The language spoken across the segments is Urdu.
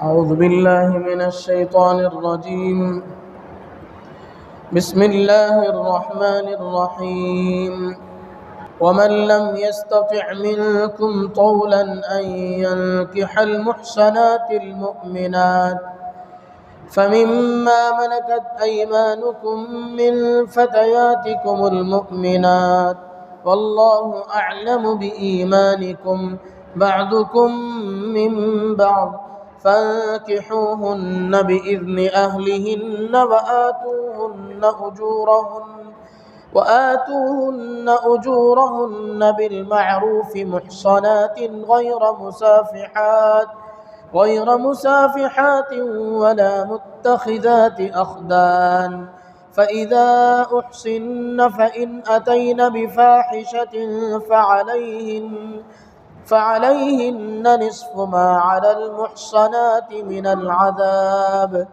أعوذ بالله من الشيطان الرجيم. بسم الله الرحمن الرحيم. ومن لم يستطع منكم طولا أن ينكح المحصنات المؤمنات فمما ملكت أيمانكم من فتياتكم المؤمنات والله أعلم بإيمانكم بعضكم من بعض فانكحوهن بإذن أهلهن وآتوهن أجورهن بالمعروف محصنات غير مسافحات ولا متخذات أخدان فإذا أحصن فإن أتين بفاحشة فعليهن نصف ما على المحصنات من العذاب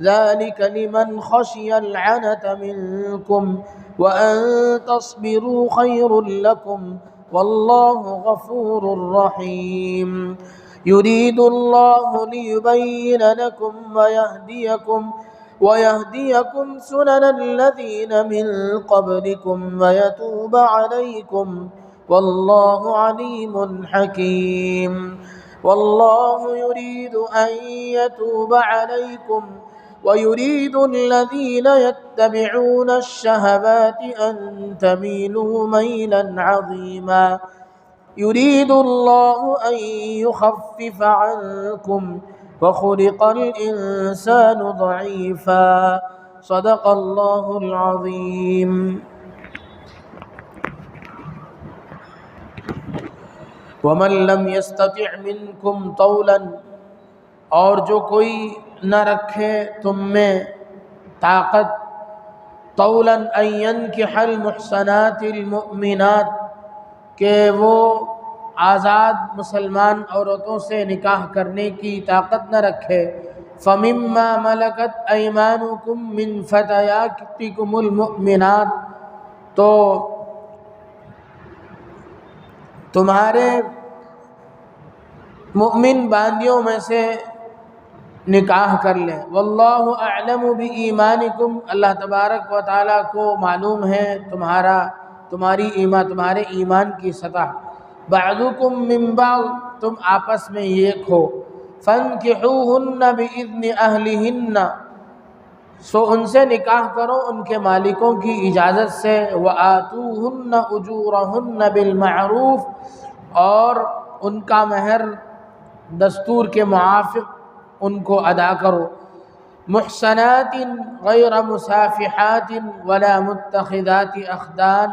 ذلك لمن خشي العنة منكم وأن تصبروا خير لكم والله غفور رحيم. يريد الله ليبين لكم ويهديكم سنن الذين من قبلكم ويتوب عليكم والله عليم حكيم. والله يريد أن يتوب عليكم ويريد الذين يتبعون الشهوات أن تميلوا ميلا عظيما. يريد الله أن يخفف عنكم وخلق الإنسان ضعيفا. صدق الله العظيم. ومن لم يستطع منكم طولا، اور جو کوئی نہ رکھے تم میں طاقت، طولا ان ينكح المحصنات المؤمنات، کہ وہ آزاد مسلمان عورتوں سے نکاح کرنے کی طاقت نہ رکھے، فمما ملکت ایمانکم من فتیاتکم المؤمنات، تو تمہارے مؤمن باندیوں میں سے نکاح کر لیں. واللہ اعلم بایمانکم، اللہ تبارک و تعالیٰ کو معلوم ہے تمہارے ایمان کی سطح. بعضکم من بعض، تم آپس میں ایک ہو. فانکحوہن باذن اہلہن، سو ان سے نکاح کرو ان کے مالکوں کی اجازت سے. وآتوہن اجورہن بالمعروف، اور ان کا مہر دستور کے موافق ان کو ادا کرو. محصنات غیر مسافحات ولا متخذات اخدان،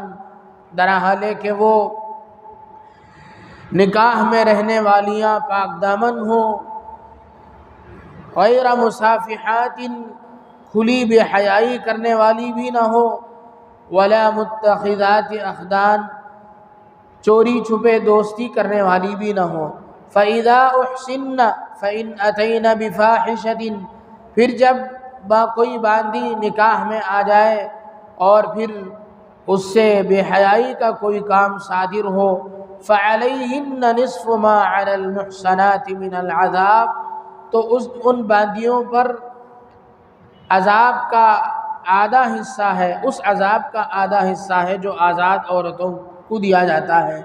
درحالے کہ وہ نکاح میں رہنے والیاں پاک دامن ہوں. غیر مسافحات، کھلی بے حیائی کرنے والی بھی نہ ہو. ولا متخذات اخدان، چوری چھپے دوستی کرنے والی بھی نہ ہو. فإذا أحسن فإن أتين بفاحشة، پھر جب کوئی باندی نکاح میں آ جائے اور پھر اس سے بے حیائی کا کوئی کام صادر ہو، فعليهن نصف ما على المحصنات من العذاب، تو ان باندیوں پر عذاب کا آدھا حصہ ہے، اس عذاب کا آدھا حصہ ہے جو آزاد عورتوں کو دیا جاتا ہے.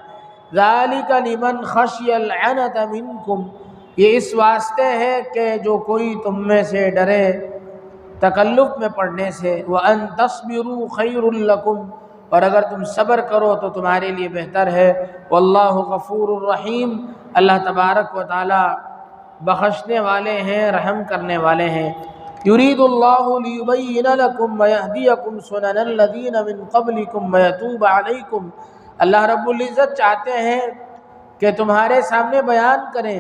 ذالک لمن خشی العنت منکم، یہ اس واسطے ہے کہ جو کوئی تم میں سے ڈرے تکلف میں پڑنے سے. وان تصبروا خیر لکم، اور اگر تم صبر کرو تو تمہارے لیے بہتر ہے. واللہ غفور الرحیم، اللہ تبارک و تعالی بخشنے والے ہیں، رحم کرنے والے ہیں. یرید اللہ لیبین لکم ویہدیکم سنن الذین من قبلکم ویتوب علیکم، اللہ رب العزت چاہتے ہیں کہ تمہارے سامنے بیان کریں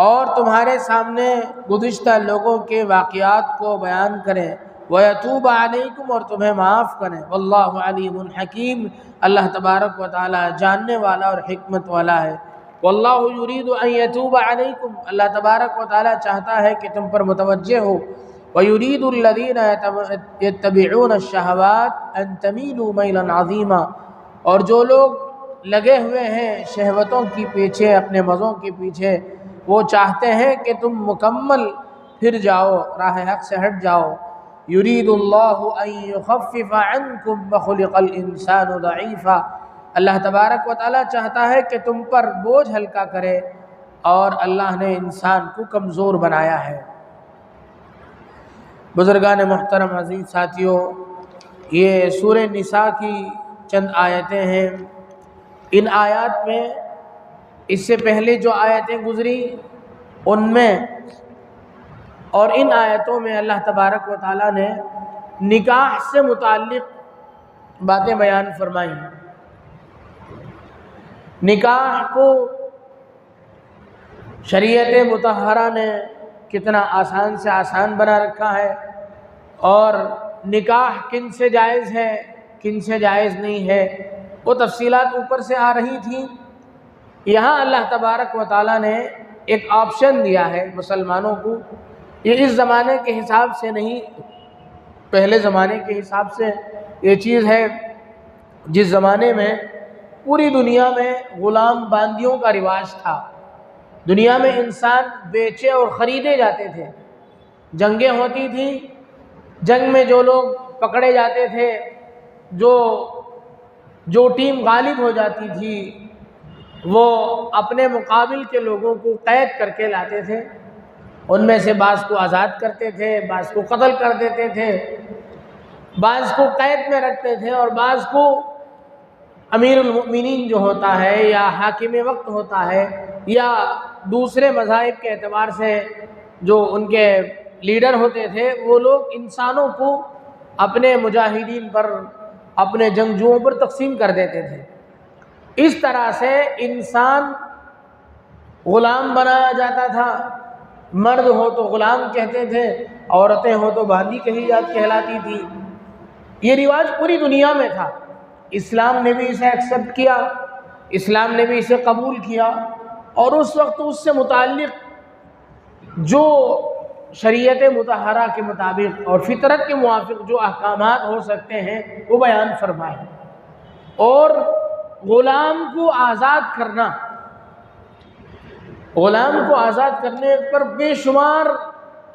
اور تمہارے سامنے گزشتہ لوگوں کے واقعات کو بیان کریں. وَيَتُوبَ عَلَيْكُمْ، اور تمہیں معاف کریں. وَاللَّهُ عَلِيمٌ حَكِيمٌ، اللہ تبارک و تعالی جاننے والا اور حکمت والا ہے. وَاللَّهُ يُرِيدُ أَن يَتُوبَ عَلَيْكُمْ، اللہ تبارک و تعالی چاہتا ہے کہ تم پر متوجہ ہو. وَيُرِيدُ الَّذِينَ يَتَّبِعُونَ الشَّهَوَاتِ أَن تَمِيلُوا مَيْلًا عَظِيمًا، اور جو لوگ لگے ہوئے ہیں شہوتوں کی پیچھے، اپنے مزوں کے پیچھے، وہ چاہتے ہیں کہ تم مکمل پھر جاؤ، راہ حق سے ہٹ جاؤ۔ یرید اللہ ان یخفف عنکم وخلق الانسان ضعیفا، اللہ تبارک و تعالیٰ چاہتا ہے کہ تم پر بوجھ ہلکا کرے، اور اللہ نے انسان کو کمزور بنایا ہے۔ بزرگان محترم، عزیز ساتھیوں، یہ سورہ نساء کی چند آیتیں ہیں۔ ان آیات میں اس سے پہلے جو آیتیں گزری ان میں اور ان آیتوں میں اللہ تبارک و تعالیٰ نے نکاح سے متعلق باتیں بیان فرمائی۔ نکاح کو شریعت مطہرہ نے کتنا آسان سے آسان بنا رکھا ہے، اور نکاح کن سے جائز ہے کن سے جائز نہیں ہے وہ تفصیلات اوپر سے آ رہی تھیں۔ یہاں اللہ تبارک و تعالیٰ نے ایک آپشن دیا ہے مسلمانوں کو۔ یہ اس زمانے کے حساب سے نہیں، پہلے زمانے کے حساب سے یہ چیز ہے۔ جس زمانے میں پوری دنیا میں غلام باندیوں کا رواج تھا، دنیا میں انسان بیچے اور خریدے جاتے تھے، جنگیں ہوتی تھیں، جنگ میں جو لوگ پکڑے جاتے تھے، جو ٹیم غالب ہو جاتی تھی، وہ اپنے مقابل کے لوگوں کو قید کر کے لاتے تھے۔ ان میں سے بعض کو آزاد کرتے تھے، بعض کو قتل کر دیتے تھے، بعض کو قید میں رکھتے تھے، اور بعض کو امیر المؤمنین جو ہوتا ہے یا حاکم وقت ہوتا ہے یا دوسرے مذاہب کے اعتبار سے جو ان کے لیڈر ہوتے تھے، وہ لوگ انسانوں کو اپنے مجاہدین پر، اپنے جنگجوؤں پر تقسیم کر دیتے تھے۔ اس طرح سے انسان غلام بنایا جاتا تھا۔ مرد ہو تو غلام کہتے تھے، عورتیں ہو تو باندی کہلاتی تھی۔ یہ رواج پوری دنیا میں تھا۔ اسلام نے بھی اسے ایکسیپٹ کیا، اسلام نے بھی اسے قبول کیا، اور اس وقت اس سے متعلق جو شریعت مطہرہ کے مطابق اور فطرت کے موافق جو احکامات ہو سکتے ہیں وہ بیان فرمائے۔ اور غلام کو آزاد کرنا، غلام کو آزاد کرنے پر بے شمار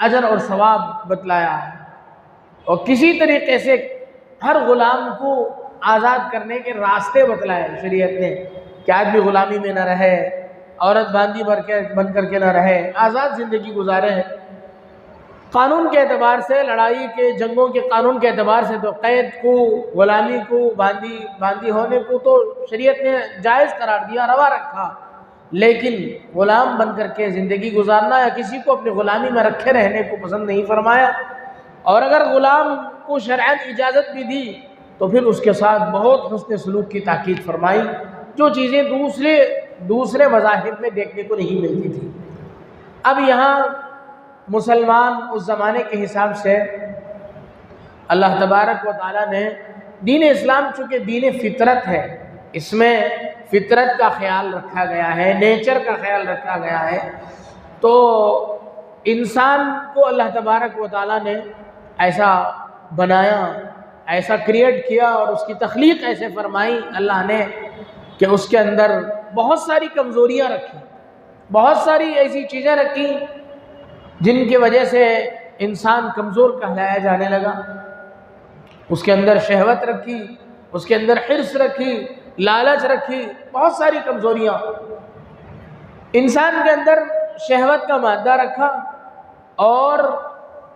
اجر اور ثواب بتلایا ہے، اور کسی طریقے سے ہر غلام کو آزاد کرنے کے راستے بتلائے شریعت نے، کہ آدمی غلامی میں نہ رہے، عورت باندی بن کر کے نہ رہے، آزاد زندگی گزارے۔ قانون کے اعتبار سے، لڑائی کے جنگوں کے قانون کے اعتبار سے تو قید کو، غلامی کو، باندی ہونے کو تو شریعت نے جائز قرار دیا، روا رکھا، لیکن غلام بن کر کے زندگی گزارنا یا کسی کو اپنی غلامی میں رکھے رہنے کو پسند نہیں فرمایا۔ اور اگر غلام کو شرعاً اجازت بھی دی تو پھر اس کے ساتھ بہت حسن سلوک کی تاکید فرمائی، جو چیزیں دوسرے مذاہب میں دیکھنے کو نہیں ملتی تھی۔ اب یہاں مسلمان اس زمانے کے حساب سے اللہ تبارک و تعالیٰ نے دین اسلام، چونکہ دین فطرت ہے، اس میں فطرت کا خیال رکھا گیا ہے، نیچر کا خیال رکھا گیا ہے، تو انسان کو اللہ تبارک و تعالیٰ نے ایسا بنایا، ایسا کریٹ کیا، اور اس کی تخلیق ایسے فرمائی اللہ نے کہ اس کے اندر بہت ساری کمزوریاں رکھی، بہت ساری ایسی چیزیں رکھی جن کی وجہ سے انسان کمزور کہلایا جانے لگا۔ اس کے اندر شہوت رکھی، اس کے اندر حرص رکھی، لالچ رکھی، بہت ساری کمزوریاں۔ انسان کے اندر شہوت کا مادہ رکھا اور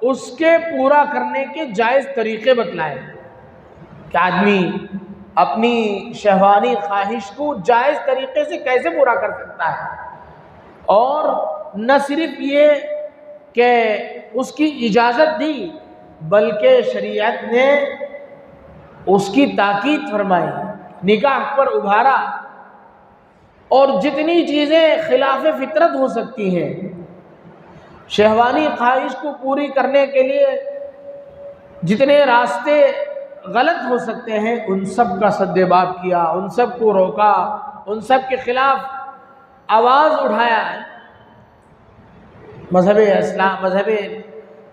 اس کے پورا کرنے کے جائز طریقے بتلائے کہ آدمی اپنی شہوانی خواہش کو جائز طریقے سے کیسے پورا کر سکتا ہے۔ اور نہ صرف یہ کہ اس کی اجازت دی، بلکہ شریعت نے اس کی تاکید فرمائی، نکاح پر ابھارا، اور جتنی چیزیں خلاف فطرت ہو سکتی ہیں، شہوانی خواہش کو پوری کرنے کے لیے جتنے راستے غلط ہو سکتے ہیں، ان سب کا سد باب کیا، ان سب کو روکا، ان سب کے خلاف آواز اٹھایا۔ مذہب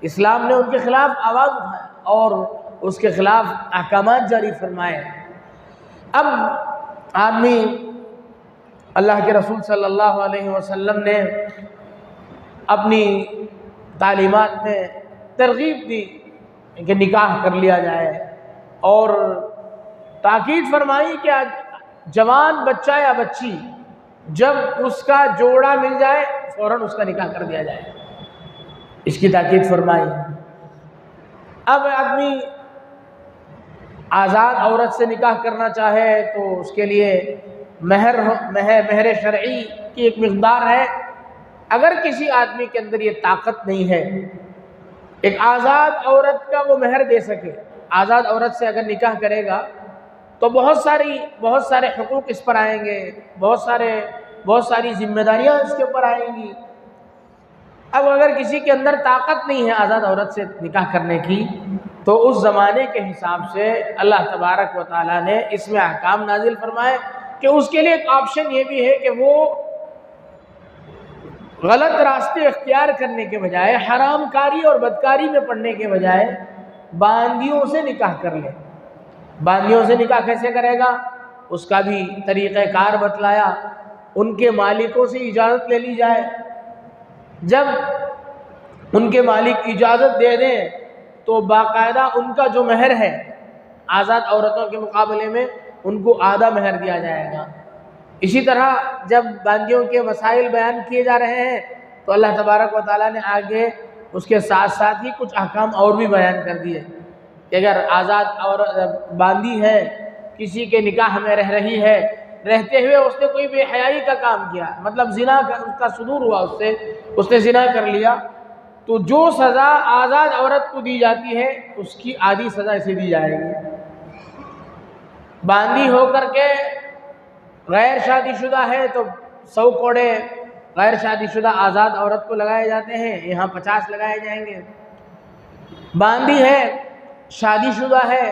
اسلام نے ان کے خلاف آواز اٹھایا اور اس کے خلاف احکامات جاری فرمائے۔ اب آدمی، اللہ کے رسول صلی اللہ علیہ وسلم نے اپنی تعلیمات میں ترغیب دی کہ نکاح کر لیا جائے، اور تاکید فرمائی کہ جوان بچہ یا بچی جب اس کا جوڑا مل جائے فوراً اس کا نکاح کر دیا جائے، اس کی تاکید فرمائی۔ اب آدمی آزاد عورت سے نکاح کرنا چاہے تو اس کے لیے مہر شرعی کی ایک مقدار ہے۔ اگر کسی آدمی کے اندر یہ طاقت نہیں ہے ایک آزاد عورت کا وہ مہر دے سکے، آزاد عورت سے اگر نکاح کرے گا تو بہت سارے حقوق اس پر آئیں گے، بہت ساری ذمہ داریاں اس کے اوپر آئیں گی۔ اب اگر کسی کے اندر طاقت نہیں ہے آزاد عورت سے نکاح کرنے کی تو اس زمانے کے حساب سے اللہ تبارک و تعالیٰ نے اس میں احکام نازل فرمائے کہ اس کے لیے ایک آپشن یہ بھی ہے کہ وہ غلط راستے اختیار کرنے کے بجائے، حرام کاری اور بدکاری میں پڑنے کے بجائے باندیوں سے نکاح کر لے۔ باندیوں سے نکاح کیسے کرے گا اس کا بھی طریقہ کار بتلایا۔ ان کے مالکوں سے اجازت لے لی جائے، جب ان کے مالک اجازت دے دیں تو باقاعدہ ان کا جو مہر ہے آزاد عورتوں کے مقابلے میں ان کو آدھا مہر دیا جائے گا۔ اسی طرح جب باندیوں کے مسائل بیان کیے جا رہے ہیں تو اللہ تبارک و تعالیٰ نے آگے اس کے ساتھ ساتھ ہی کچھ احکام اور بھی بیان کر دیے کہ اگر آزاد عورت باندی ہے، کسی کے نکاح میں رہ رہی ہے، رہتے ہوئے اس نے کوئی بے حیائی کا کام کیا، مطلب زنا کا صدور ہوا اس نے زنا کر لیا، تو جو سزا آزاد عورت کو دی جاتی ہے اس کی آدھی سزا اسے دی جائے گی۔ باندی ہو کر کے غیر شادی شدہ ہے تو 100 کوڑے غیر شادی شدہ آزاد عورت کو لگائے جاتے ہیں، یہاں 50 لگائے جائیں گے۔ باندی ہے، شادی شدہ ہے،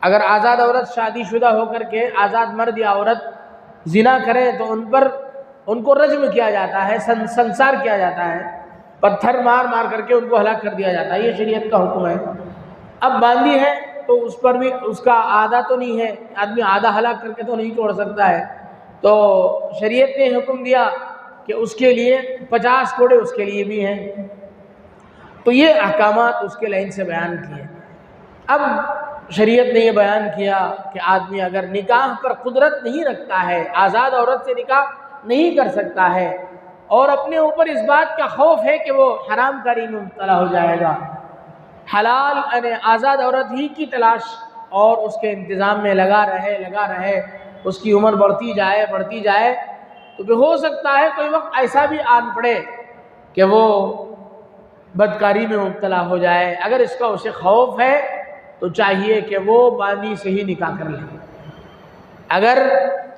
اگر آزاد عورت شادی شدہ ہو کر کے آزاد مرد یا عورت زنا کرے تو ان کو رجم کیا جاتا ہے، سنسار کیا جاتا ہے، پتھر مار کر کے ان کو ہلاک کر دیا جاتا ہے، یہ شریعت کا حکم ہے۔ اب باندی ہے تو اس پر بھی اس کا آدھا تو نہیں ہے، آدمی آدھا ہلاک کر کے تو نہیں چھوڑ سکتا ہے، تو شریعت نے حکم دیا کہ اس کے لیے 50 کوڑے اس کے لیے بھی ہیں۔ تو یہ احکامات اس کے لائن سے بیان کیے۔ اب شریعت نے یہ بیان کیا کہ آدمی اگر نکاح پر قدرت نہیں رکھتا ہے، آزاد عورت سے نکاح نہیں کر سکتا ہے، اور اپنے اوپر اس بات کا خوف ہے کہ وہ حرام کاری میں مبتلا ہو جائے گا، حلال یعنی آزاد عورت ہی کی تلاش اور اس کے انتظام میں لگا رہے، اس کی عمر بڑھتی جائے تو پھر ہو سکتا ہے کوئی وقت ایسا بھی آن پڑے کہ وہ بدکاری میں مبتلا ہو جائے۔ اگر اس کا اسے خوف ہے تو چاہیے کہ وہ باندی سے ہی نکاح کر لے۔ اگر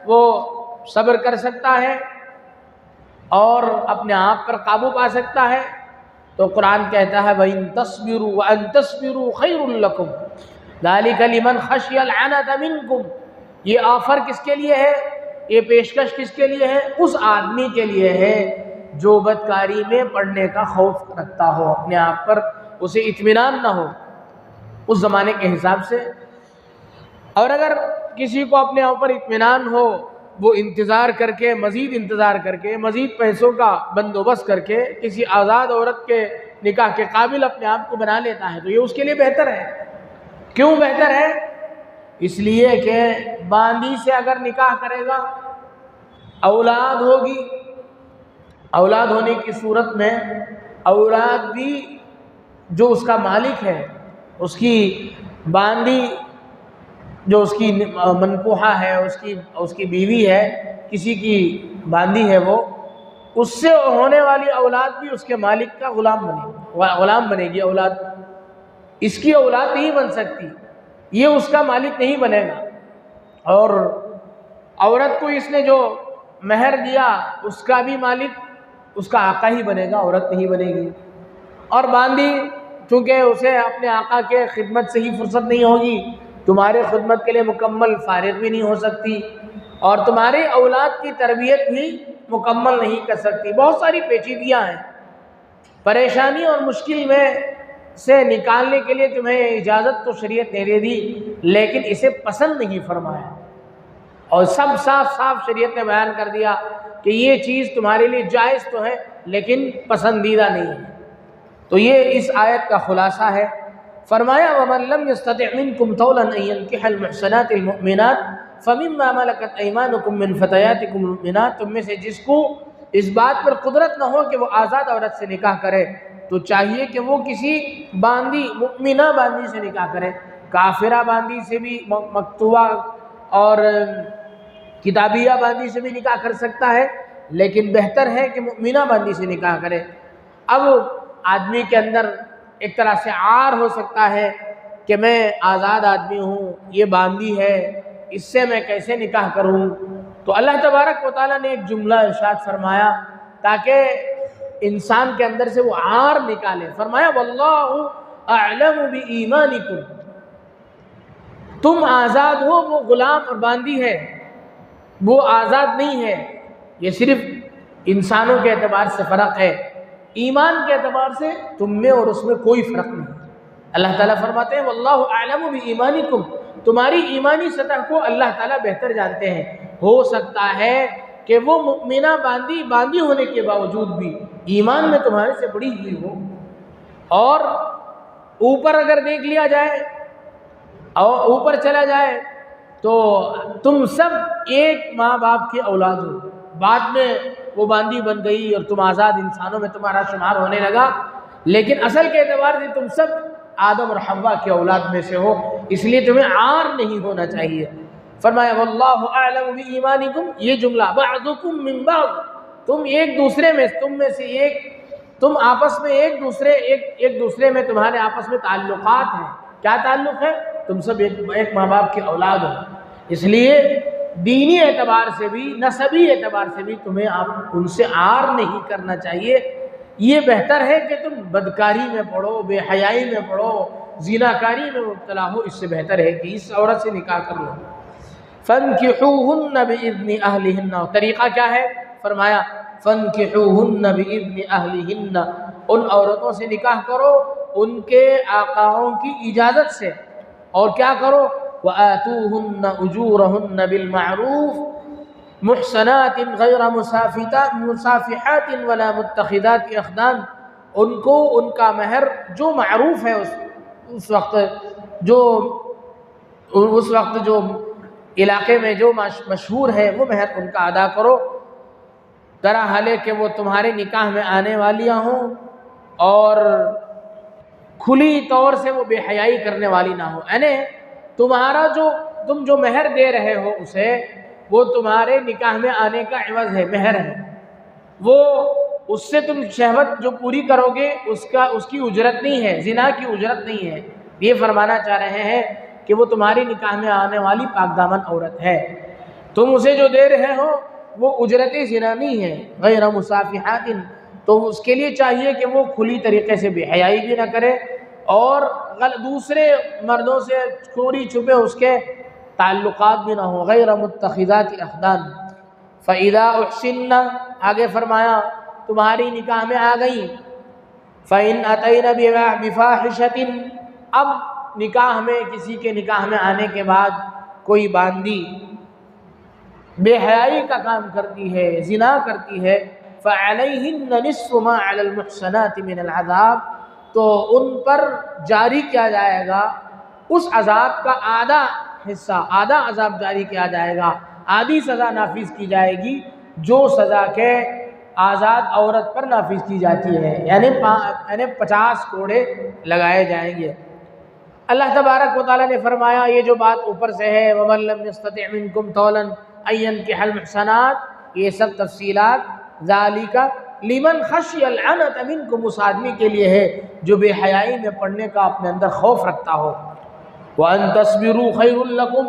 وہ صبر کر سکتا ہے اور اپنے آپ پر قابو پا سکتا ہے تو قرآن کہتا ہے وَإِن تَصْبِرُوا وَأَن تَصْبِرُوا خَيْرٌ لَكُمْ ذَلِكَ لِمَنْ خَشِيَ الْعَنَتَ مِنْكُمْ۔ یہ آفر کس کے لیے ہے، یہ پیشکش کس کے لیے ہے؟ اس آدمی کے لیے ہے جو بدکاری میں پڑنے کا خوف رکھتا ہو، اپنے آپ پر اسے اطمینان نہ ہو اس زمانے کے حساب سے۔ اور اگر کسی کو اپنے اوپر اطمینان ہو، وہ انتظار کر کے مزید پیسوں کا بندوبست کر کے کسی آزاد عورت کے نکاح کے قابل اپنے آپ کو بنا لیتا ہے تو یہ اس کے لیے بہتر ہے۔ کیوں بہتر ہے؟ اس لیے کہ باندی سے اگر نکاح کرے گا اولاد ہوگی، اولاد ہونے کی صورت میں اولاد بھی جو اس کا مالک ہے، اس کی باندی جو اس کی منکوحہ ہے، اس کی بیوی ہے، کسی کی باندی ہے، وہ اس سے ہونے والی اولاد بھی اس کے مالک کا غلام بنے گی۔ اولاد اس کی اولاد نہیں بن سکتی، یہ اس کا مالک نہیں بنے گا۔ اور عورت کو اس نے جو مہر دیا اس کا بھی مالک اس کا آقا ہی بنے گا، عورت نہیں بنے گی۔ اور باندی چونکہ اسے اپنے آقا کے خدمت سے ہی فرصت نہیں ہوگی، تمہارے خدمت کے لیے مکمل فارغ بھی نہیں ہو سکتی، اور تمہاری اولاد کی تربیت بھی مکمل نہیں کر سکتی۔ بہت ساری پیچیدگیاں ہیں، پریشانی اور مشکل میں سے نکالنے کے لیے تمہیں اجازت تو شریعت نے دے دی، لیکن اسے پسند نہیں فرمایا، اور سب صاف شریعت نے بیان کر دیا کہ یہ چیز تمہارے لیے جائز تو ہے لیکن پسندیدہ نہیں ہے۔ تو یہ اس آیت کا خلاصہ ہے۔ فرمایا وَمَن لَّمْ يَسْتَطِعْ مِنكُمْ طَوْلًا أَن يَنكِحَ الْمُحْصَنَاتِ الْمُؤْمِنَاتِ فَمِمَّا مَلَكَتْ أَيْمَانُكُم مِّن فَتَيَاتِكُمُ الْمُؤْمِنَاتِ، تم میں سے جس کو اس بات پر قدرت نہ ہو کہ وہ آزاد عورت سے نکاح کرے تو چاہیے کہ وہ کسی باندی مؤمنہ باندی سے نکاح کرے۔ کافرہ باندی سے بھی، مکتوبہ اور کتابیہ باندی سے بھی نکاح کر سکتا ہے، لیکن بہتر ہے کہ مؤمنہ باندی سے نکاح کرے۔ اب آدمی کے اندر ایک طرح سے عار ہو سکتا ہے کہ میں آزاد آدمی ہوں، یہ باندی ہے، اس سے میں کیسے نکاح کروں؟ تو اللہ تبارک و تعالیٰ نے ایک جملہ ارشاد فرمایا تاکہ انسان کے اندر سے وہ عار نکالے۔ فرمایا واللہ اعلم بایمانکم، تم آزاد ہو، وہ غلام اور باندی ہے، وہ آزاد نہیں ہے۔ یہ صرف انسانوں کے اعتبار سے فرق ہے، ایمان کے اعتبار سے تم میں اور اس میں کوئی فرق نہیں۔ اللہ تعالیٰ فرماتے ہیں واللہ اعلم بایمانکم، تمہاری ایمانی سطح کو اللہ تعالیٰ بہتر جانتے ہیں۔ ہو سکتا ہے کہ وہ مؤمنہ باندی ہونے کے باوجود بھی ایمان میں تمہارے سے بڑی ہوئی ہو، اور اوپر اگر دیکھ لیا جائے اور اوپر چلا جائے تو تم سب ایک ماں باپ کی اولاد ہو، بعد میں وہ باندی بن گئی اور تم آزاد انسانوں میں تمہارا شمار ہونے لگا، لیکن اصل کے اعتبار سے تم سب آدم اور حوا کے اولاد میں سے ہو، اس لیے تمہیں عار نہیں ہونا چاہیے۔ فرمایا واللہ اعلم بایمانکم، یہ جملہ بعضکم من بعض، تم ایک دوسرے میں، تم میں سے تم آپس میں ایک دوسرے میں تمہارے آپس میں تعلقات ہیں۔ کیا تعلق ہے؟ تم سب ایک ماں باپ کی اولاد ہو، اس لیے دینی اعتبار سے بھی، نسبی اعتبار سے بھی تمہیں ان سے عار نہیں کرنا چاہیے۔ یہ بہتر ہے کہ تم بدکاری میں پڑو، بے حیائی میں پڑو، زناکاری میں مبتلا ہو، اس سے بہتر ہے کہ اس عورت سے نکاح کر لو۔ فَانْكِحُوهُنَّ بِإِذْنِ أَهْلِهِنَّ، طریقہ کیا ہے؟ فرمایا فَانْكِحُوهُنَّ بِإِذْنِ أَهْلِهِنَّ، ان عورتوں سے نکاح کرو ان کے آقاؤں کی اجازت سے، اور کیا کرو؟ وَآتُوهُنَّ أُجُورَهُنَّ بِالْمَعْرُوفِ مُحْصَنَاتٍ غَيْرَ مُصَافِحَاتٍ وَلَا مُتَّخِذَاتِ أَخْدَانٍ، ان کو ان کا مہر جو معروف ہے اس وقت جو علاقے میں جو مشہور ہے وہ مہر ان کا ادا کرو، درا حالے کہ وہ تمہارے نکاح میں آنے والیاں ہوں اور کھلی طور سے وہ بے حیائی کرنے والی نہ ہو، یعنی تم جو مہر دے رہے ہو اسے، وہ تمہارے نکاح میں آنے کا عوض ہے، مہر ہے، وہ اس سے تم شہوت جو پوری کرو گے اس کی اجرت نہیں ہے، زنا کی اجرت نہیں ہے۔ یہ فرمانا چاہ رہے ہیں کہ وہ تمہاری نکاح میں آنے والی پاک دامن عورت ہے، تم اسے جو دے رہے ہو وہ اجرت زنا نہیں ہے، غیر مصافحات، تو اس کے لیے چاہیے کہ وہ کھلی طریقے سے بے حیائی بھی نہ کرے اور دوسرے مردوں سے چوری چھپے اس کے تعلقات بھی نہ ہو، غیر متخذات اخدان۔ فَإِذَا أُحْسِنَّ، آگے فرمایا تمہاری نکاح میں آ گئی، فَإِنْ أَتَيْنَ بِفَاحِشَةٍ، اب نکاح میں، کسی کے نکاح میں آنے کے بعد کوئی باندی بے حیائی کا کام کرتی ہے، زنا کرتی ہے، فَعَلَيْهِنَّ نِصْفُ مَا عَلَى الْمُحْصَنَاتِ مِنَ الْعَذَابِ، تو ان پر جاری کیا جائے گا اس عذاب کا آدھا حصہ، آدھا عذاب جاری کیا جائے گا، آدھی سزا نافذ کی جائے گی جو سزا کے آزاد عورت پر نافذ کی جاتی ہے، یعنی 50 کوڑے لگائے جائیں گے۔ اللہ تبارک و تعالیٰ نے فرمایا یہ جو بات اوپر سے ہے وَمَن لَّمْ يَسْتَطِعْ مِنكُمْ طَوْلًا أَن يَنكِحَ الْمُحْصَنَاتِ، یہ سب تفصیلات ذَلِكَ لِمَنْ خَشِيَ الْعَنَتَ مِنكُمْ، اس آدمی کے لیے ہے جو بے حیائی میں پڑنے کا اپنے اندر خوف رکھتا ہو۔ وَأَن تَصْبِرُوا خَيْرٌ لَّكُمْ،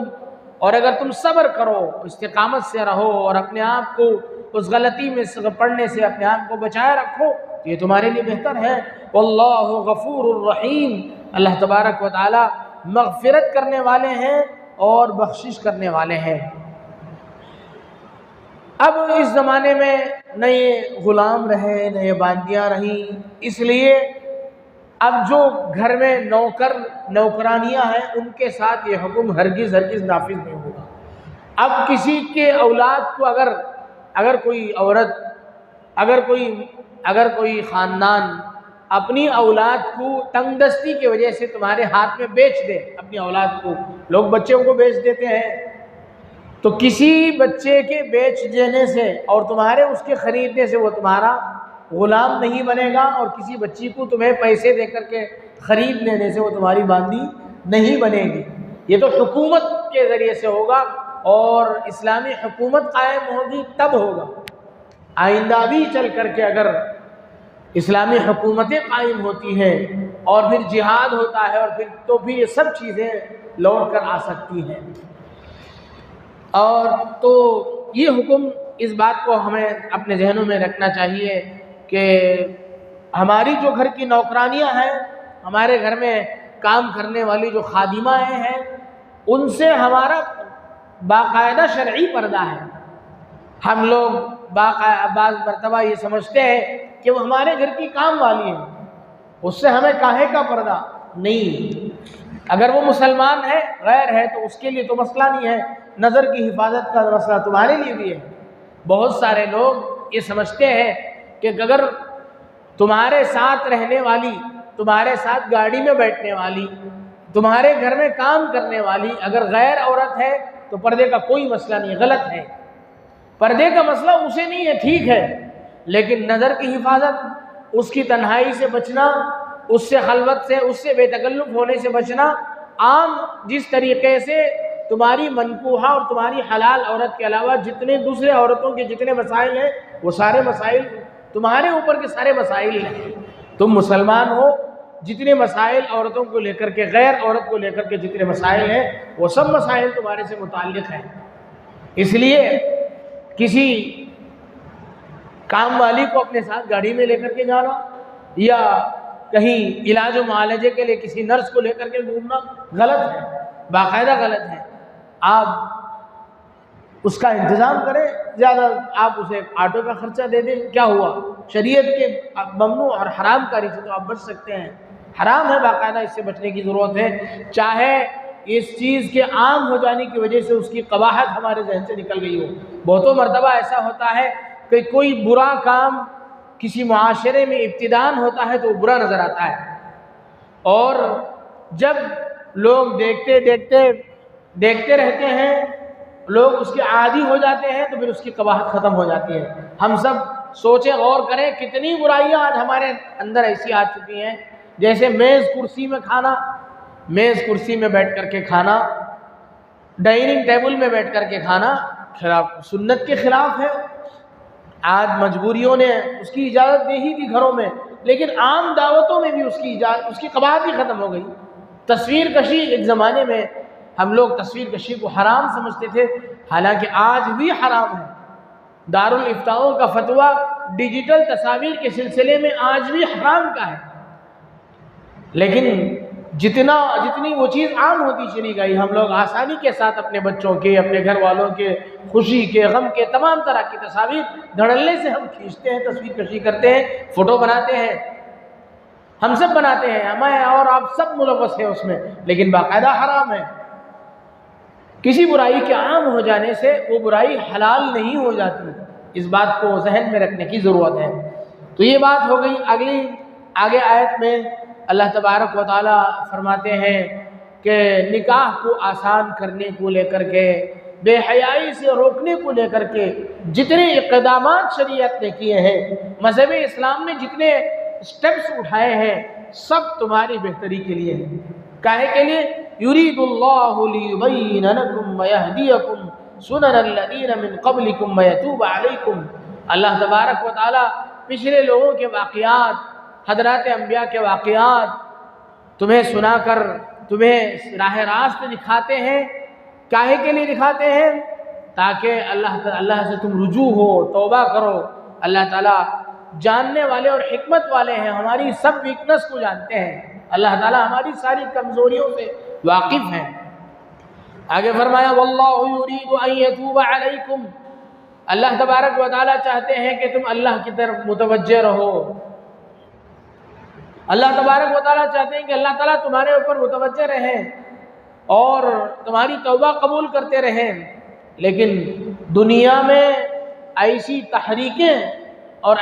اور اگر تم صبر کرو، استقامت سے رہو اور اپنے آپ کو اس غلطی میں پڑنے سے اپنے آپ کو بچائے رکھو، یہ تمہارے لیے بہتر ہے۔ وَاللَّهُ غَفُورٌ رَحِيمٌ، اللہ تبارک و تعالی مغفرت کرنے والے ہیں اور بخشش کرنے والے ہیں۔ اب اس زمانے میں نہ یہ غلام رہے نہ یہ باندیاں رہیں، اس لیے اب جو گھر میں نوکرانیاں ہیں ان کے ساتھ یہ حکم ہرگز نافذ نہیں ہوگا۔ اب کسی کے اولاد کو اگر کوئی عورت، اگر کوئی اگر کوئی خاندان اپنی اولاد کو تنگ دستی کی وجہ سے تمہارے ہاتھ میں بیچ دے، اپنی اولاد کو، لوگ بچوں کو بیچ دیتے ہیں، تو کسی بچے کے بیچ دینے سے اور تمہارے اس کے خریدنے سے وہ تمہارا غلام نہیں بنے گا، اور کسی بچی کو تمہیں پیسے دے کر کے خرید لینے سے وہ تمہاری باندھی نہیں بنے گی۔ یہ تو حکومت کے ذریعے سے ہوگا، اور اسلامی حکومت قائم ہوگی تب ہوگا۔ آئندہ بھی چل کر کے اگر اسلامی حکومتیں قائم ہوتی ہیں اور پھر جہاد ہوتا ہے، اور تو پھر یہ سب چیزیں لوٹ کر آ سکتی ہیں۔ اور تو یہ حکم، اس بات کو ہمیں اپنے ذہنوں میں رکھنا چاہیے کہ ہماری جو گھر کی نوکرانیاں ہیں، ہمارے گھر میں کام کرنے والی جو خادمائیں ہیں، ان سے ہمارا باقاعدہ شرعی پردہ ہے۔ ہم لوگ بعض مرتبہ یہ سمجھتے ہیں کہ وہ ہمارے گھر کی کام والی ہیں، اس سے ہمیں کاہے کا پردہ نہیں۔ اگر وہ مسلمان ہے، غیر ہے، تو اس کے لیے تو مسئلہ نہیں ہے، نظر کی حفاظت کا مسئلہ تمہارے لیے بھی ہے۔ بہت سارے لوگ یہ سمجھتے ہیں کہ اگر تمہارے ساتھ رہنے والی، تمہارے ساتھ گاڑی میں بیٹھنے والی، تمہارے گھر میں کام کرنے والی اگر غیر عورت ہے تو پردے کا کوئی مسئلہ نہیں، غلط ہے۔ پردے کا مسئلہ اسے نہیں ہے، ٹھیک ہے، لیکن نظر کی حفاظت، اس کی تنہائی سے بچنا، اس سے خلوت سے، اس سے بے تکلف ہونے سے بچنا، عام جس طریقے سے تمہاری منکوحہ اور تمہاری حلال عورت کے علاوہ جتنے دوسرے عورتوں کے جتنے مسائل ہیں، وہ سارے مسائل تمہارے اوپر کے سارے مسائل ہیں۔ تم مسلمان ہو، جتنے مسائل عورتوں کو لے کر کے، غیر عورت کو لے کر کے جتنے مسائل ہیں، وہ سب مسائل تمہارے سے متعلق ہیں۔ اس لیے کسی کام والی کو اپنے ساتھ گاڑی میں لے کر کے جانا، یا کہیں علاج و معالجے کے لیے کسی نرس کو لے کر کے گھومنا غلط ہے، باقاعدہ غلط ہے۔ آپ اس کا انتظام کریں، زیادہ آپ اسے آٹو کا خرچہ دے دیں، کیا ہوا؟ شریعت کے ممنوع اور حرام کاری سے تو آپ بچ سکتے ہیں، حرام ہے، باقاعدہ اس سے بچنے کی ضرورت ہے، چاہے اس چیز کے عام ہو جانے کی وجہ سے اس کی قباحت ہمارے ذہن سے نکل گئی ہو۔ بہتوں مرتبہ ایسا ہوتا ہے کہ کوئی برا کام کسی معاشرے میں ابتداءً ہوتا ہے تو وہ برا نظر آتا ہے، اور جب لوگ دیکھتے رہتے ہیں، لوگ اس کے عادی ہو جاتے ہیں، تو پھر اس کی قباحت ختم ہو جاتی ہے۔ ہم سب سوچیں، غور کریں، کتنی برائیاں آج ہمارے اندر ایسی آ چکی ہیں، جیسے میز کرسی میں کھانا، میز کرسی میں بیٹھ کر کے کھانا، ڈائننگ ٹیبل میں بیٹھ کر کے کھانا، سنت کے خلاف ہے۔ آج مجبوریوں نے اس کی اجازت دے ہی دی گھروں میں، لیکن عام دعوتوں میں بھی اس کی قباحت ہی ختم ہو گئی۔ تصویر کشی، ایک زمانے میں ہم لوگ تصویر کشی کو حرام سمجھتے تھے، حالانکہ آج بھی حرام ہے۔ دارالفتاؤں کا فتویٰ ڈیجیٹل تصاویر کے سلسلے میں آج بھی حرام کا ہے، لیکن جتنی وہ چیز عام ہوتی چلی گئی، ہم لوگ آسانی کے ساتھ اپنے بچوں کے، اپنے گھر والوں کے خوشی کے، غم کے، تمام طرح کی تصاویر دھڑلے سے ہم کھینچتے ہیں، تصویر کشی کرتے ہیں، فوٹو بناتے ہیں، ہم سب بناتے ہیں، میں اور آپ سب ملوث ہیں اس میں، لیکن باقاعدہ حرام ہے۔ کسی برائی کے عام ہو جانے سے وہ برائی حلال نہیں ہو جاتی، اس بات کو ذہن میں رکھنے کی ضرورت ہے۔ تو یہ بات ہو گئی۔ آگے آیت میں اللہ تبارک و تعالی فرماتے ہیں کہ نکاح کو آسان کرنے کو لے کر کے، بے حیائی سے روکنے کو لے کر کے جتنے اقدامات شریعت نے کیے ہیں، مذہب اسلام نے جتنے سٹیپس اٹھائے ہیں، سب تمہاری بہتری کے لیے ہیں۔ کاہے کے لیے؟ یرید اللہ لیبین لکم ویہدیکم سنن الذین من قبلکم ویتوب علیکم۔ اللہ تبارک و تعالی پچھلے لوگوں کے واقعات، حضرات انبیاء کے واقعات تمہیں سنا کر تمہیں راہ راست دکھاتے ہیں۔ کاہے کے لیے دکھاتے ہیں؟ تاکہ اللہ سے تم رجوع ہو، توبہ کرو۔ اللہ تعالیٰ جاننے والے اور حکمت والے ہیں، ہماری سب ویکنس کو جانتے ہیں، اللہ تعالیٰ ہماری ساری کمزوریوں سے واقف ہیں۔ آگے فرمایا واللہ یرید ان یتوب علیکم، اللہ تبارک و تعالیٰ چاہتے ہیں کہ تم اللہ کی طرف متوجہ رہو۔ اللہ تبارک و تعالیٰ چاہتے ہیں کہ اللہ تعالیٰ تمہارے اوپر متوجہ رہیں اور تمہاری توبہ قبول کرتے رہیں، لیکن دنیا میں ایسی تحریکیں اور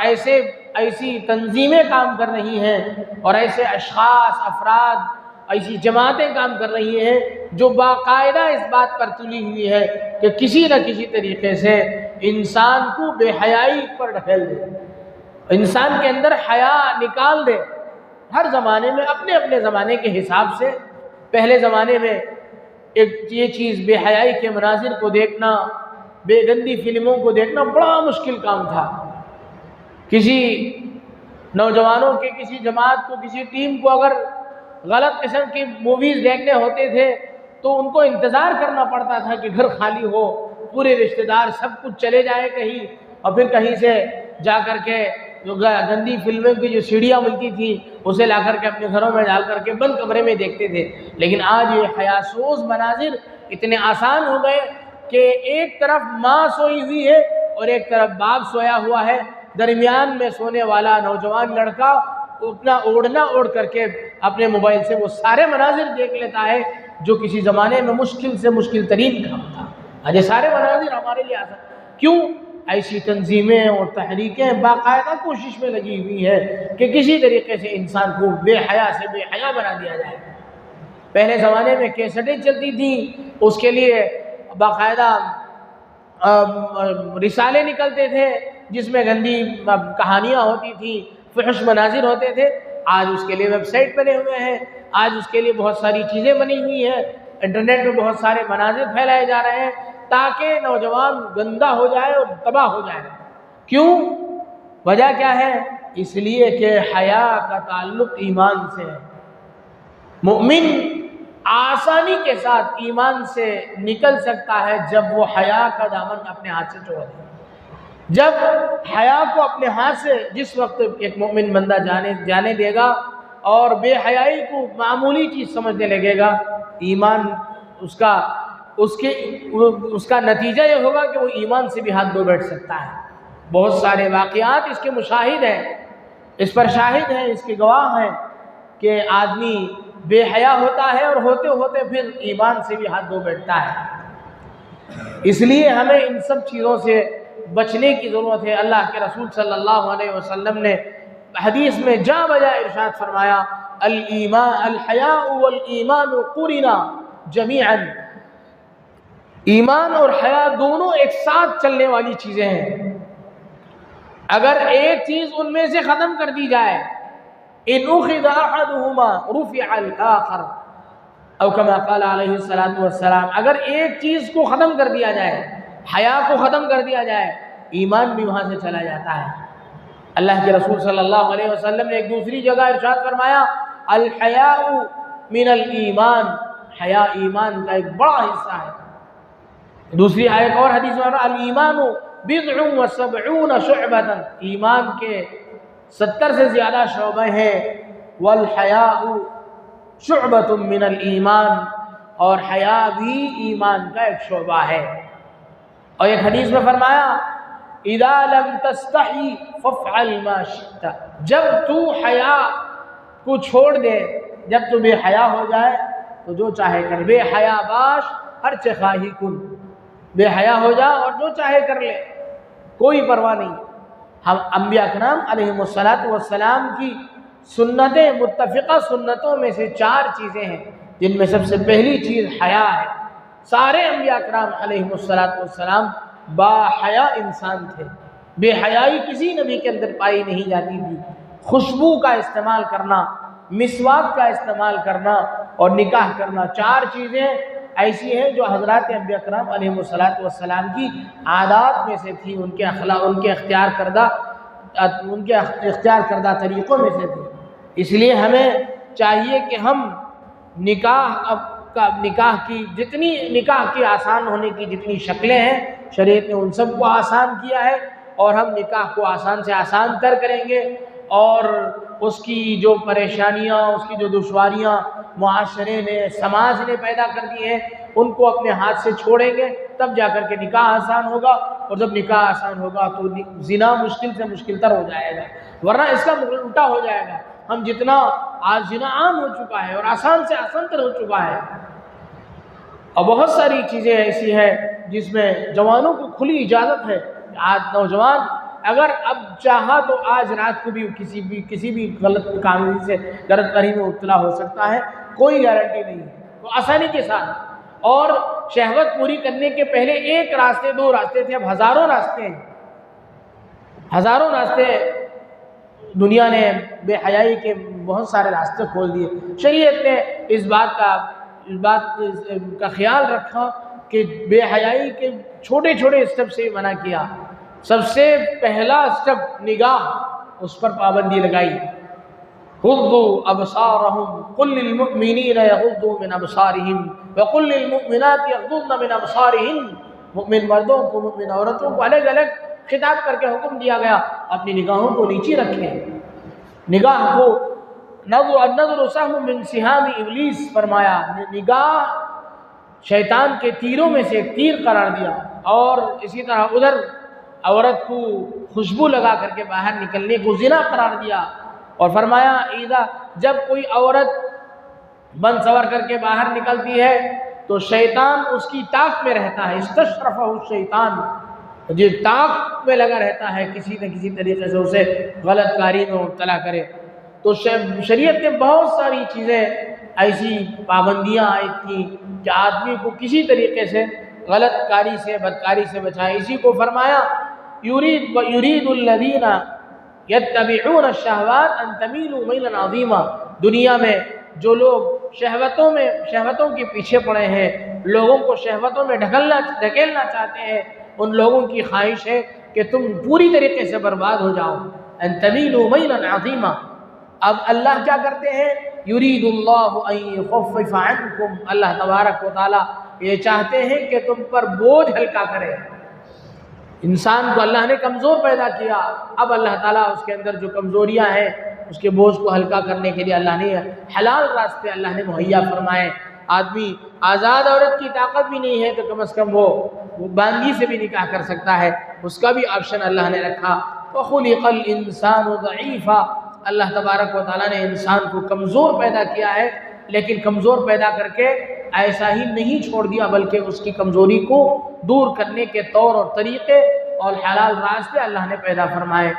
ایسی تنظیمیں کام کر رہی ہیں اور ایسے اشخاص، افراد، ایسی جماعتیں کام کر رہی ہیں جو باقاعدہ اس بات پر تلی ہوئی ہے کہ کسی نہ کسی طریقے سے انسان کو بے حیائی پر ڈھکیل دے، انسان کے اندر حیا نکال دے۔ ہر زمانے میں اپنے اپنے زمانے کے حساب سے، پہلے زمانے میں یہ چیز بے حیائی کے مناظر کو دیکھنا، بے گندی فلموں کو دیکھنا بڑا مشکل کام تھا۔ کسی نوجوانوں کے، کسی جماعت کو، کسی ٹیم کو اگر غلط قسم کی موویز دیکھنے ہوتے تھے تو ان کو انتظار کرنا پڑتا تھا کہ گھر خالی ہو، پورے رشتہ دار سب کچھ چلے جائے کہیں، اور پھر کہیں سے جا کر کے جو گندی فلموں کی جو سیڑیاں ملتی تھی اسے لا کر کے اپنے گھروں میں ڈال کر کے بند کمرے میں دیکھتے تھے۔ لیکن آج یہ حیاسوز مناظر اتنے آسان ہو گئے کہ ایک طرف ماں سوئی ہوئی ہے اور ایک طرف باپ سویا ہوا ہے، درمیان میں سونے والا نوجوان لڑکا اپنا اوڑھنا اوڑھ کر کے اپنے موبائل سے وہ سارے مناظر دیکھ لیتا ہے جو کسی زمانے میں مشکل سے مشکل ترین کام تھا۔ آج یہ سارے مناظر ہمارے لیے آسان کیوں؟ ایسی تنظیمیں اور تحریکیں باقاعدہ کوشش میں لگی ہوئی ہے کہ کسی طریقے سے انسان کو بے حیا سے بے حیا بنا دیا جائے۔ پہلے زمانے میں کیسٹیں چلتی تھیں، اس کے لیے باقاعدہ رسالے نکلتے تھے جس میں گندی کہانیاں ہوتی تھیں، فحش مناظر ہوتے تھے۔ آج اس کے لیے ویب سائٹ بنے ہوئے ہیں، آج اس کے لیے بہت ساری چیزیں بنی ہوئی ہیں، انٹرنیٹ میں بہت سارے مناظر پھیلائے جا رہے ہیں تاکہ نوجوان گندا ہو جائے اور تباہ ہو جائے۔ کیوں؟ وجہ کیا ہے؟ اس لیے کہ حیا کا تعلق ایمان سے ہے۔ مومن آسانی کے ساتھ ایمان سے نکل سکتا ہے جب وہ حیا کا دامن اپنے ہاتھ سے چھوڑ دے۔ جب حیا کو اپنے ہاتھ سے جس وقت ایک مومن بندہ جانے دے گا اور بے حیائی کو معمولی چیز سمجھنے لگے گا، ایمان اس کا نتیجہ یہ ہوگا کہ وہ ایمان سے بھی ہاتھ دھو بیٹھ سکتا ہے۔ بہت سارے واقعات اس کے مشاہد ہیں، اس پر شاہد ہیں، اس کے گواہ ہیں کہ آدمی بے حیا ہوتا ہے اور ہوتے ہوتے پھر ایمان سے بھی ہاتھ دھو بیٹھتا ہے۔ اس لیے ہمیں ان سب چیزوں سے بچنے کی ضرورت ہے۔ اللہ کے رسول صلی اللہ علیہ وسلم نے حدیث میں جا بجا ارشاد فرمایا، الحیاء والایمان قرنا جمیعا، ایمان اور حیا دونوں ایک ساتھ چلنے والی چیزیں ہیں۔ اگر ایک چیز ان میں سے ختم کر دی جائے، ان اخذ احدهما رفع الاخر، او کما قال علیہ الصلوۃ والسلام، اگر ایک چیز کو ختم کر دیا جائے، حیا کو ختم کر دیا جائے، ایمان بھی وہاں سے چلا جاتا ہے۔ اللہ کے رسول صلی اللہ علیہ وسلم نے ایک دوسری جگہ ارشاد فرمایا، الحیاء من الایمان، حیا ایمان کا ایک بڑا حصہ ہے۔ دوسری ایک اور حدیث میں الایمان بضع وسبعون شعبۃ، ایمان کے 70 سے زیادہ شعبے ہیں، والحیاء شعبۃ من الایمان، اور حیا بھی ایمان کا ایک شعبہ ہے۔ اور ایک حدیث میں فرمایا، اذا لم تستحی فافعل ما شئت، جب تو حیا کو چھوڑ دے، جب تو بے حیا ہو جائے تو جو چاہے کر، بے حیا باش ہر چه خواهی کن، بے حیا ہو جا اور جو چاہے کر لے، کوئی پرواہ نہیں۔ ہم انبیاء کرام علیہ السلام کی سنتیں، متفقہ سنتوں میں سے 4 چیزیں ہیں جن میں سب سے پہلی چیز حیا ہے۔ سارے انبیاء کرام علیہ السلام با حیا انسان تھے، بے حیائی کسی نبی کے اندر پائی نہیں جاتی تھی۔ خوشبو کا استعمال کرنا، مسواک کا استعمال کرنا اور نکاح کرنا، 4 چیزیں ایسی ہیں جو حضرات انبیاء کرام علیہ السلام کی عادات میں سے تھی، ان کے اخلاق، ان کے اختیار کردہ طریقوں میں سے تھی۔ اس لیے ہمیں چاہیے کہ ہم نکاح کی آسان ہونے کی جتنی شکلیں ہیں شریعت نے ان سب کو آسان کیا ہے، اور ہم نکاح کو آسان سے آسان تر کریں گے، اور اس کی جو پریشانیاں، اس کی جو دشواریاں معاشرے نے، سماج نے پیدا کر دی ہیں، ان کو اپنے ہاتھ سے چھوڑیں گے، تب جا کر کے نکاح آسان ہوگا، اور جب نکاح آسان ہوگا تو زنا مشکل سے مشکل تر ہو جائے گا، ورنہ اس کا الٹا ہو جائے گا۔ ہم جتنا آج زنا عام ہو چکا ہے اور آسان سے آسان تر ہو چکا ہے، اور بہت ساری چیزیں ایسی ہیں جس میں جوانوں کو کھلی اجازت ہے۔ آج نوجوان اگر اب چاہا تو آج رات کو بھی کسی بھی غلط کام سے غلط کاری میں مبتلا ہو سکتا ہے، کوئی گارنٹی نہیں ہے۔ تو آسانی کے ساتھ، اور شہوت پوری کرنے کے پہلے ایک راستے دو راستے تھے، اب ہزاروں راستے ہیں، ہزاروں راستے دنیا نے بے حیائی کے بہت سارے راستے کھول دیے۔ شریعت نے اس بات کا خیال رکھا کہ بے حیائی کے چھوٹے چھوٹے اسٹیپ سے منع کیا۔ سب سے پہلا اسٹیپ نگاہ، اس پر پابندی لگائی۔ غضوا ابصارهم قل للمؤمنین یغضوا من ابصارهم وقل للمؤمنات یغضضن من ابصارهن۔ مؤمن مردوں کو، مؤمن عورتوں کو الگ الگ خطاب کر کے حکم دیا گیا، اپنی نگاہوں کو نیچی رکھیں۔ نگاہ کو النظر سهم من سهام ابلیس فرمایا، نگاہ شیطان کے تیروں میں سے ایک تیر قرار دیا۔ اور اسی طرح ادھر عورت کو خوشبو لگا کر کے باہر نکلنے کو زنا قرار دیا، اور فرمایا جب کوئی عورت بن سور کر کے باہر نکلتی ہے تو شیطان اس کی طاق میں رہتا ہے، استشرفہ الشیطان، جو طاق میں لگا رہتا ہے کسی نہ کسی طریقے سے اسے غلط کاری میں مبتلا کرے۔ تو شریعت نے بہت ساری چیزیں ایسی پابندیاں عائد کی کہ آدمی کو کسی طریقے سے غلط کاری سے، بدکاری سے بچائے۔ اسی کو فرمایا یرید الذین یتبعون الشہوات ان تمیلوا میلا عظیما۔ دنیا میں جو لوگ شہوتوں کے پیچھے پڑے ہیں، لوگوں کو شہوتوں میں ڈھکیلنا چاہتے ہیں، ان لوگوں کی خواہش ہے کہ تم پوری طریقے سے برباد ہو جاؤ۔ ان تمیلوا میلا عظیما۔ اب اللہ کیا کرتے ہیں؟ یرید اللہ ان یخفف عنکم، اللہ تبارک و تعالی یہ چاہتے ہیں کہ تم پر بوجھ ہلکا کرے۔ انسان کو اللہ نے کمزور پیدا کیا، اب اللہ تعالیٰ اس کے اندر جو کمزوریاں ہیں اس کے بوجھ کو ہلکا کرنے کے لیے اللہ نے حلال راستے اللہ نے مہیا فرمائے۔ آدمی آزاد عورت کی طاقت بھی نہیں ہے تو کم از کم وہ باندھی سے بھی نکاح کر سکتا ہے، اس کا بھی آپشن اللہ نے رکھا۔ وَخُلِقَ الْإِنسَانُ ضَعِيفًا، اللہ تبارک و تعالیٰ نے انسان کو کمزور پیدا کیا ہے، لیکن کمزور پیدا کر کے ایسا ہی نہیں چھوڑ دیا، بلکہ اس کی کمزوری کو دور کرنے کے طور اور طریقے اور حلال راستے اللہ نے پیدا فرمائے۔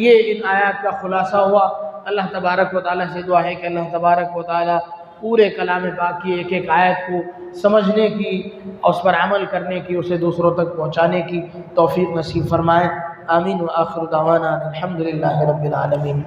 یہ ان آیات کا خلاصہ ہوا۔ اللہ تبارک و تعالیٰ سے دعا ہے کہ اللہ تبارک و تعالیٰ پورے کلام پاک کی ایک ایک آیت کو سمجھنے کی اور اس پر عمل کرنے کی، اسے دوسروں تک پہنچانے کی توفیق نصیب فرمائے۔ آمین۔ وآخر دعوانا الحمدللہ رب العالمین۔